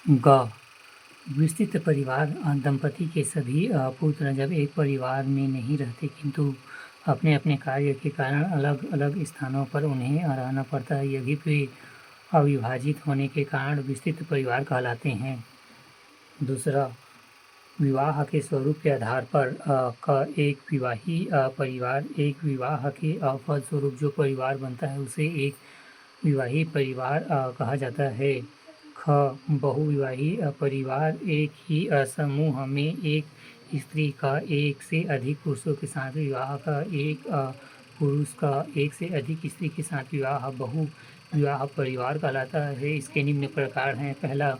ग विस्तृत परिवार दंपति के सभी पुत्र जब एक परिवार में नहीं रहते किंतु अपने अपने कार्य के कारण अलग अलग स्थानों पर उन्हें रहना पड़ता है, यदि वे अविभाजित होने के कारण विस्तृत परिवार कहलाते हैं। दूसरा, विवाह के स्वरूप के आधार पर एक विवाही परिवार, एक विवाह के फलस्वरूप जो परिवार बनता है उसे एक विवाही परिवार कहा जाता है। ख बहुविवाही परिवार एक ही समूह में एक स्त्री का एक से अधिक पुरुषों के साथ विवाह का, एक पुरुष का एक से अधिक स्त्री के साथ विवाह बहु विवाह परिवार कहलाता है। इसके निम्न प्रकार हैं। पहला,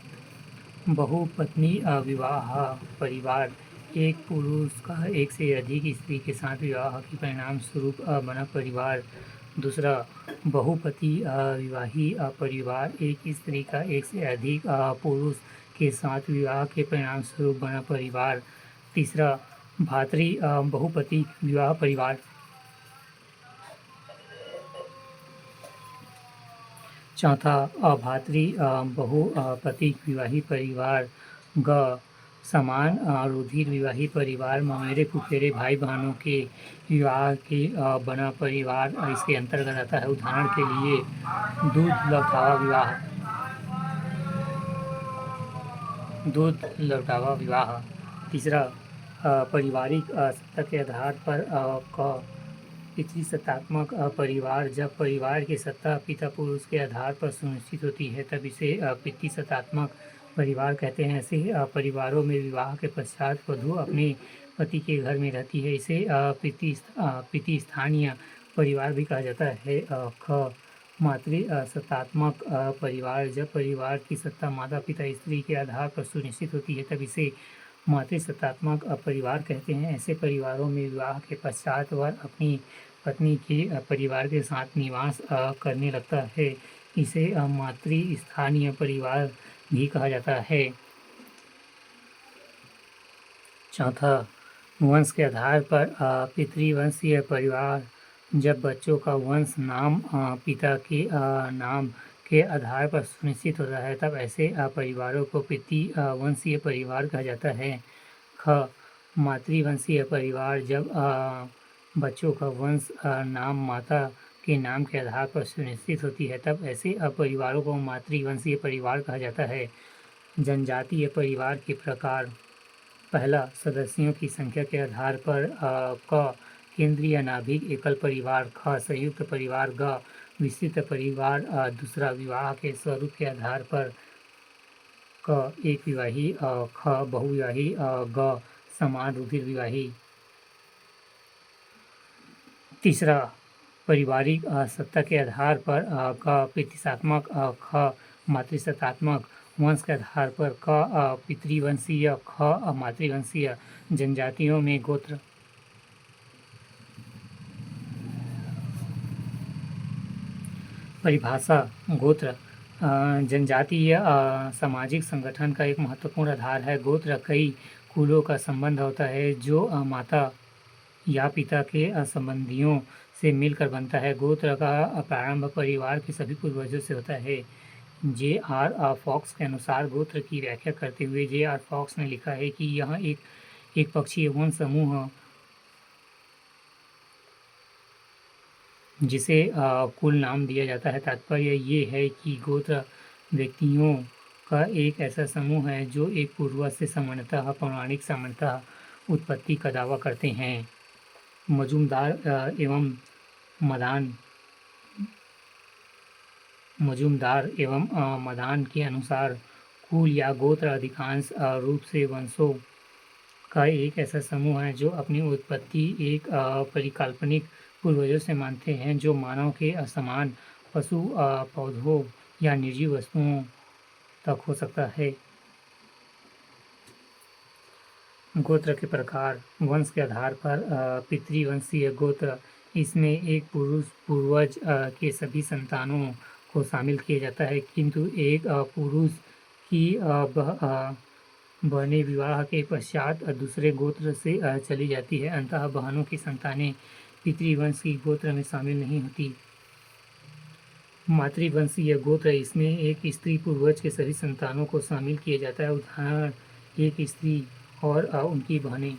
बहुपत्नी विवाह परिवार, एक पुरुष का एक से अधिक स्त्री के साथ विवाह के परिणाम स्वरूप बना परिवार। दूसरा, बहुपति विवाही परिवार, एक स्त्री का एक से अधिक पुरुष के साथ विवाह के परिणाम स्वरूप बना परिवार। तीसरा, भातृ बहुपति विवाह परिवार। चौथा, अभातृ बहुपति विवाही परिवार। ग समान रुधिर विवाही परिवार, ममेरे फुफेरे भाई बहनों के विवाह के बना परिवार इसके अंतर्गत आता है। उदाहरण के लिए दूध लौटावा विवाह। तीसरा, पारिवारिक सत्ता के आधार पर क पितृसत्तात्मक परिवार, जब परिवार की सत्ता पिता पुरुष के आधार पर सुनिश्चित होती है तब इसे पितृसत्तात्मक परिवार कहते हैं। ऐसे परिवारों में विवाह के पश्चात वधू अपने पति के घर में रहती है, इसे पितृस्थानीय परिवार भी कहा जाता है। ख मातृसत्तात्मक परिवार, जब परिवार की सत्ता माता पिता स्त्री के आधार पर सुनिश्चित होती है तब इसे मातृसत्तात्मक परिवार कहते हैं। ऐसे परिवारों में विवाह के पश्चात वर अपनी पत्नी के परिवार के साथ निवास करने लगता है, इसे मातृस्थानीय परिवार भी कहा जाता है। चौथा, वंश के आधार पर पितृवंशीय परिवार, जब बच्चों का वंश नाम पिता के नाम के आधार पर सुनिश्चित होता है तब ऐसे परिवारों को पितृवंशीय परिवार कहा जाता है। ख मातृवंशीय परिवार, जब बच्चों का वंश नाम माता के नाम के आधार पर सुनिश्चित होती है तब ऐसे परिवारों को मातृवंशीय परिवार कहा जाता है। जनजातीय परिवार के प्रकार। पहला, सदस्यों की संख्या के आधार पर क केंद्रीय नाभिक एकल परिवार। ख संयुक्त परिवार। ग विस्तृत परिवार। दूसरा, विवाह के स्वरूप के आधार पर क एक विवाही। ख बहुविवाही। ग समान रुधिर विवाही। तीसरा, पारिवारिक सत्ता के आधार पर क पितृसत्तात्मक। ख मातृसत्तात्मक। वंश के आधार पर क पितृवंशीय। ख मातृवंशीय। जनजातियों में गोत्र। परिभाषा। गोत्र जनजातीय सामाजिक संगठन का एक महत्वपूर्ण आधार है। गोत्र कई कुलों का संबंध होता है जो माता या पिता के संबंधियों से मिलकर बनता है। गोत्र का प्रारंभ परिवार के सभी पूर्वजों से होता है। J.R. फॉक्स के अनुसार गोत्र की व्याख्या करते हुए J.R. फॉक्स ने लिखा है कि यह एक पक्षीय वंश समूह जिसे कुल नाम दिया जाता है। तात्पर्य ये है कि गोत्र व्यक्तियों का एक ऐसा समूह है जो एक पूर्वज से सामान्यतः पौराणिक सामान्यतः उत्पत्ति का दावा करते हैं। मजूमदार एवं मदान के अनुसार कुल या गोत्र अधिकांश रूप से वंशों का एक ऐसा समूह है जो अपनी उत्पत्ति एक परिकल्पनिक पूर्वजों से मानते हैं जो मानव के असमान पशु पौधों या निर्जीव वस्तुओं तक हो सकता है। गोत्र के प्रकार। वंश के आधार पर पितृवंशीय गोत्र, इसमें एक पूर्वज के सभी संतानों को शामिल किया जाता है, किंतु एक पुरुष की बहनें विवाह के पश्चात दूसरे गोत्र से चली जाती है। अतः बहनों की संतानें पितृवंश की गोत्र में शामिल नहीं होती। मातृवंशीय गोत्र, इसमें एक स्त्री पूर्वज के सभी संतानों को शामिल किया जाता है। उदाहरण: एक स्त्री और उनकी बहनें।